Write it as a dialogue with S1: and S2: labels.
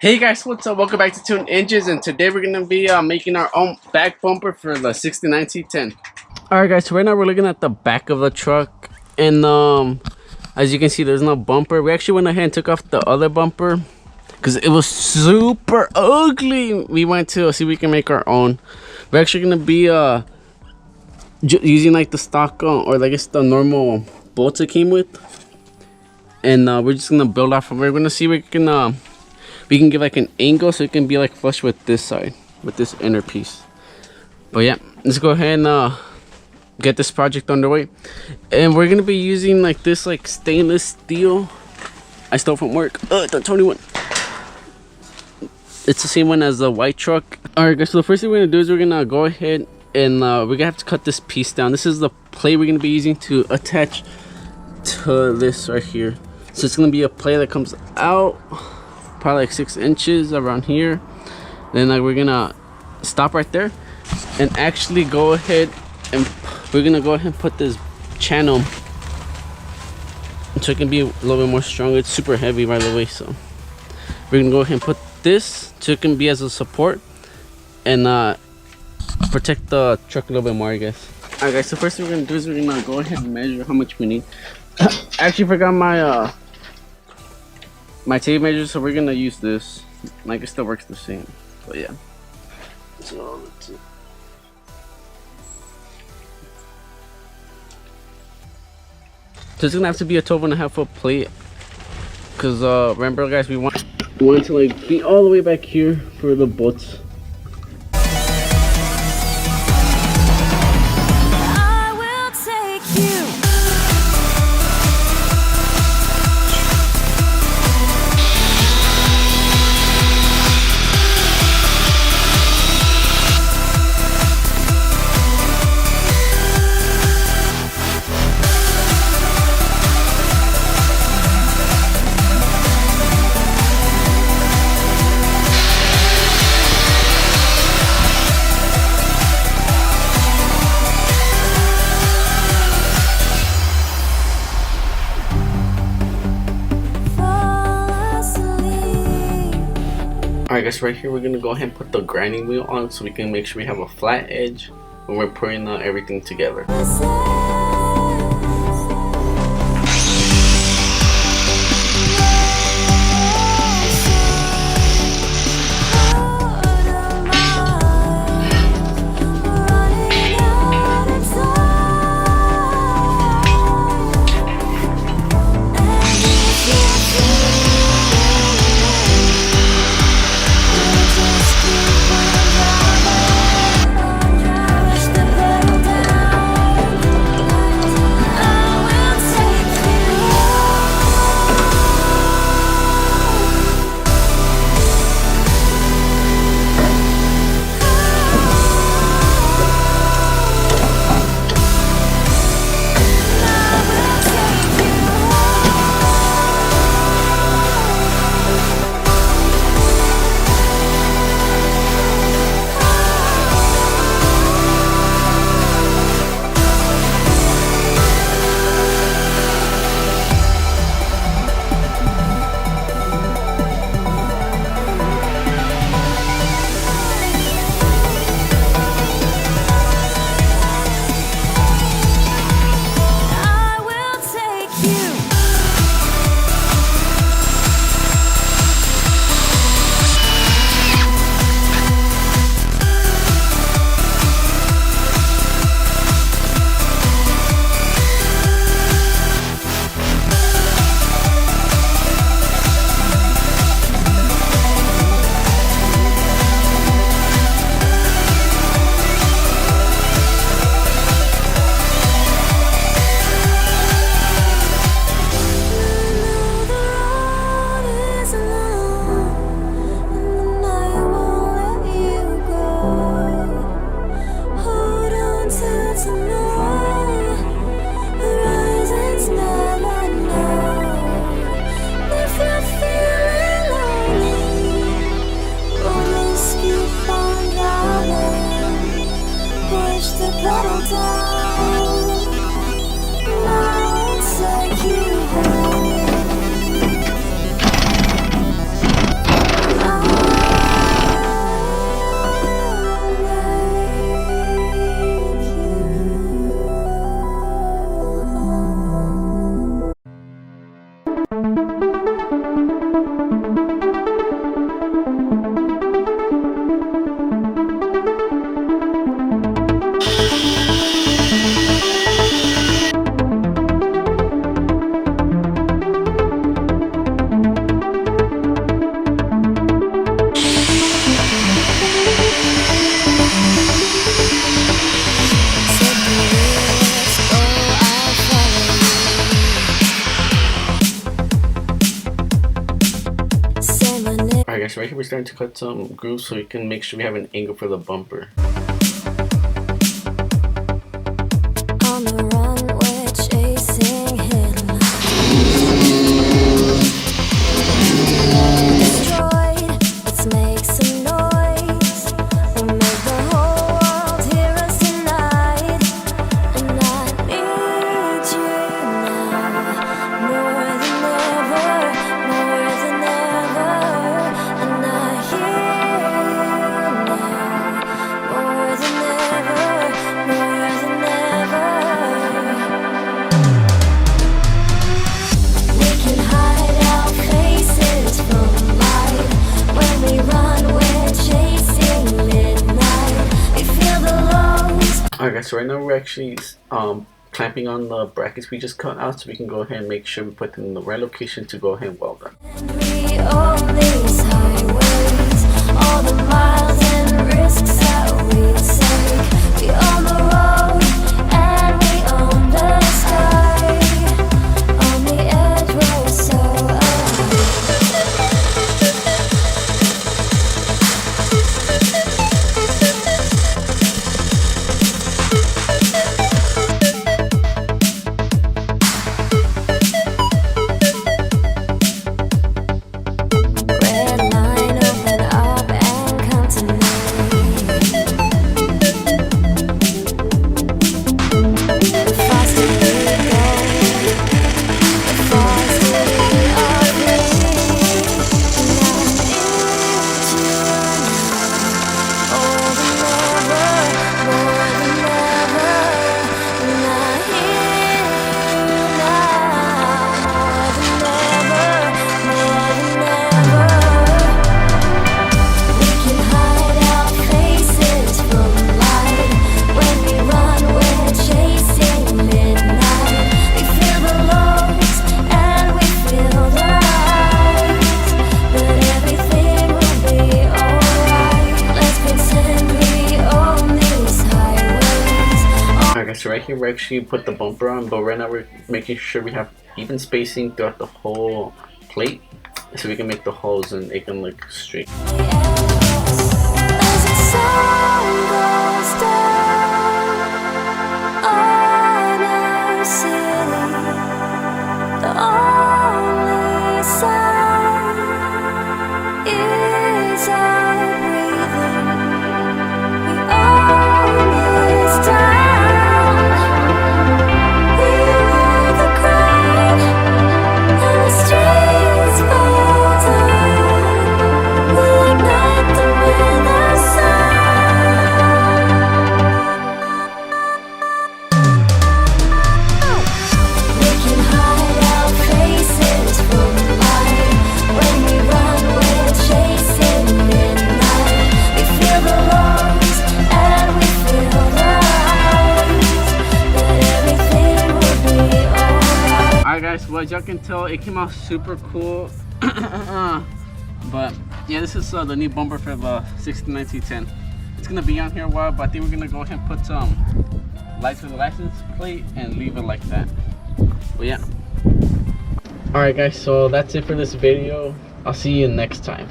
S1: Hey guys, what's up? Welcome back to Tune Inches, and today we're gonna be making our own back bumper for the 69 T10. Alright guys, so right now we're looking at the back of the truck, and as you can see there's no bumper. We actually went ahead and took off the other bumper because it was super ugly. We went to see if we can make our own. We're actually gonna be using like the stock or I guess the normal bolts it came with, and we're just gonna build off of it. We're gonna see if we can give like an angle so it can be like flush with this side, with this inner piece. But yeah, let's go ahead and get this project underway. And we're gonna be using like this like stainless steel I stole from work. The 21. It's the same one as the white truck. Alright guys, so the first thing we're gonna do is we're gonna go ahead and we're gonna have to cut this piece down. This is the plate we're gonna be using to attach to this right here. So it's gonna be a plate that comes out probably like 6 inches around here. Then we're gonna stop right there and actually go ahead and we're gonna go ahead and put this channel so it can be a little bit more stronger. It's super heavy by the way, so we're gonna go ahead and put this so it can be as a support and protect the truck a little bit more, I guess. Alright guys, so first thing we're gonna do is we're gonna go ahead and measure how much we need. I actually forgot my tape measure, so we're gonna use this. Like, it still works the same, but yeah. So let's see. So it's gonna have to be a 12.5-foot plate, because remember guys, we want to like be all the way back here for the bolts. Alright guys, right here we're gonna go ahead and put the grinding wheel on so we can make sure we have a flat edge when we're putting everything together. right here we're starting to cut some grooves so we can make sure we have an angle for the bumper.
S2: On the run, we're chasing headlines. Destroyed, let's make some noise. We'll make the whole world hear us tonight. And I need you now, more than ever, more than ever. And I hear you now, more than ever, more than ever. We can hide our faces from light. When we run, we're chasing midnight. We feel the lows.
S1: Alright guys, so right now we're actually clamping on the brackets we just cut out so we can go ahead and make sure we put them in the right location to go ahead and weld them.
S2: We own these highways, all the miles and risks that we take. We own the road and we own the sky. On the edge, we're so red line, open up and come to me. The faster we go, the faster we are free. And I need you now, more than ever, more than ever. And I hear you now, more than ever, more than ever. We can hide our faces from light. When we run, we're chasing midnight. We feel the lows and we feel the highs, but everything will be alright. Let's pretend we own these highways.
S1: Alright guys, so right here we actually put the bumper on, but right now we're making sure we have even spacing throughout the whole plate so we can make the holes and it can look straight.
S2: As the sun goes down on our city, the only sound is our breathing. We own this town. We hear the crowd and the streets fall down. We ignite them with our sound. We can hide our faces from light. When we run, we're chasing midnight. We feel the lows and we feel the highs, but everything will be alright.
S1: Alright guys, well as y'all can tell, it came out super cool. But yeah, this is the new bumper for the 69T10. It's gonna be on here a while, but I think we're gonna go ahead and put some lights for the license plate and leave it like that. But yeah. Alright guys, so that's it for this video. I'll see you next time.